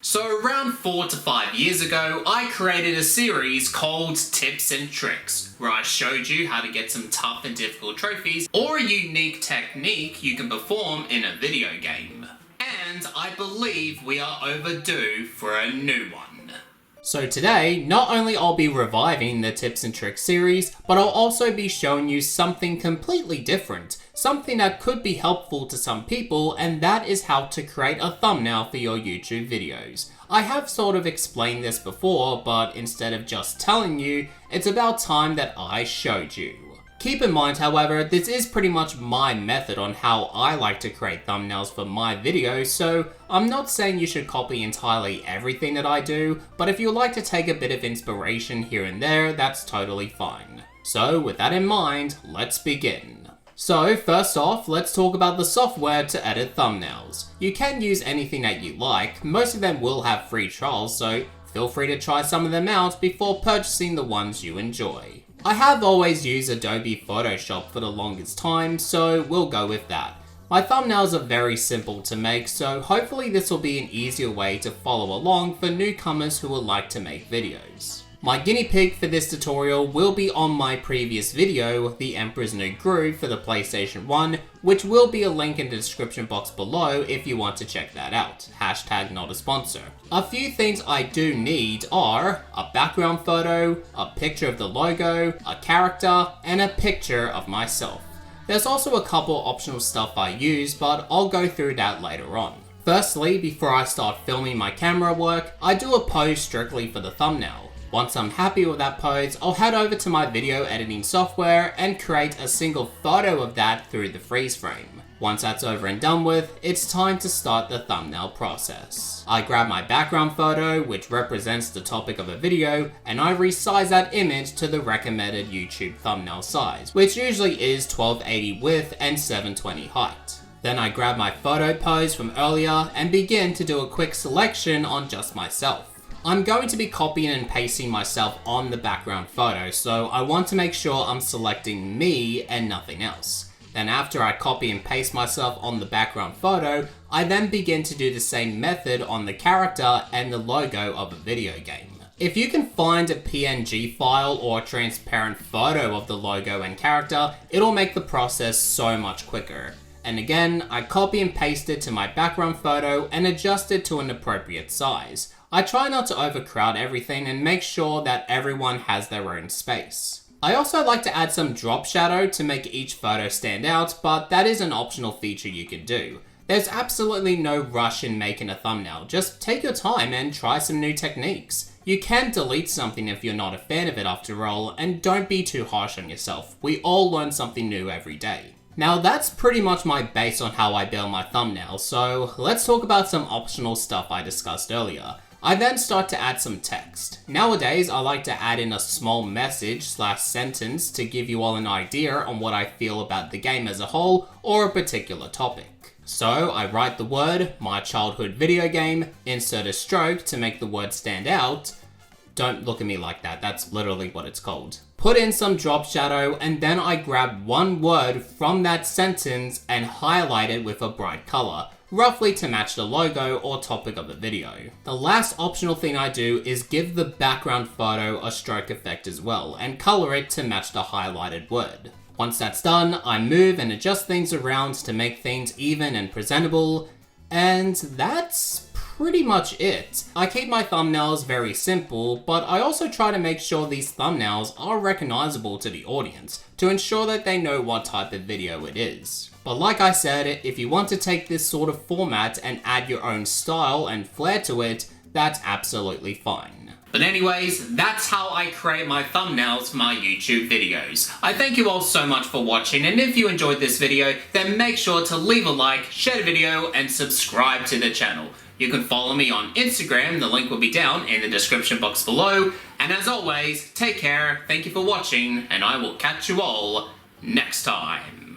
So around 4 to 5 years ago, I created a series called Tips and Tricks, where I showed you how to get some tough and difficult trophies, or a unique technique you can perform in a video game. And I believe we are overdue for a new one. So today, not only I'll be reviving the Tips and Tricks series, but I'll also be showing you something completely different. Something that could be helpful to some people, and that is how to create a thumbnail for your YouTube videos. I have sort of explained this before, but instead of just telling you, it's about time that I showed you. Keep in mind, however, this is pretty much my method on how I like to create thumbnails for my videos, so I'm not saying you should copy entirely everything that I do, but if you like to take a bit of inspiration here and there, that's totally fine. So with that in mind, let's begin. So first off, let's talk about the software to edit thumbnails. You can use anything that you like, most of them will have free trials, so feel free to try some of them out before purchasing the ones you enjoy. I have always used Adobe Photoshop for the longest time, so we'll go with that. My thumbnails are very simple to make, so hopefully this will be an easier way to follow along for newcomers who would like to make videos. My guinea pig for this tutorial will be on my previous video, The Emperor's New Groove for the PlayStation 1, which will be a link in the description box below if you want to check that out. Hashtag not a sponsor. A few things I do need are a background photo, a picture of the logo, a character, and a picture of myself. There's also a couple optional stuff I use, but I'll go through that later on. Firstly, before I start filming my camera work, I do a pose strictly for the thumbnail. Once I'm happy with that pose, I'll head over to my video editing software and create a single photo of that through the freeze frame. Once that's over and done with, it's time to start the thumbnail process. I grab my background photo, which represents the topic of a video, and I resize that image to the recommended YouTube thumbnail size, which usually is 1280 width and 720 height. Then I grab my photo pose from earlier and begin to do a quick selection on just myself. I'm going to be copying and pasting myself on the background photo, so I want to make sure I'm selecting me and nothing else. Then after I copy and paste myself on the background photo, I then begin to do the same method on the character and the logo of a video game. If you can find a PNG file or a transparent photo of the logo and character, it'll make the process so much quicker. And again, I copy and paste it to my background photo and adjust it to an appropriate size. I try not to overcrowd everything and make sure that everyone has their own space. I also like to add some drop shadow to make each photo stand out, but that is an optional feature you can do. There's absolutely no rush in making a thumbnail, just take your time and try some new techniques. You can delete something if you're not a fan of it after all, and don't be too harsh on yourself. We all learn something new every day. Now that's pretty much my base on how I build my thumbnail, so let's talk about some optional stuff I discussed earlier. I then start to add some text. Nowadays, I like to add in a small message/sentence to give you all an idea on what I feel about the game as a whole or a particular topic. So I write the word, my childhood video game, insert a stroke to make the word stand out. Don't look at me like that, that's literally what it's called. Put in some drop shadow, and then I grab one word from that sentence and highlight it with a bright color, roughly to match the logo or topic of the video. The last optional thing I do is give the background photo a stroke effect as well, and color it to match the highlighted word. Once that's done, I move and adjust things around to make things even and presentable, and that's pretty much it. I keep my thumbnails very simple, but I also try to make sure these thumbnails are recognizable to the audience, to ensure that they know what type of video it is. But like I said, if you want to take this sort of format and add your own style and flair to it, that's absolutely fine. But anyways, that's how I create my thumbnails for my YouTube videos. I thank you all so much for watching, and if you enjoyed this video, then make sure to leave a like, share the video, and subscribe to the channel. You can follow me on Instagram, the link will be down in the description box below, and as always, take care, thank you for watching, and I will catch you all next time.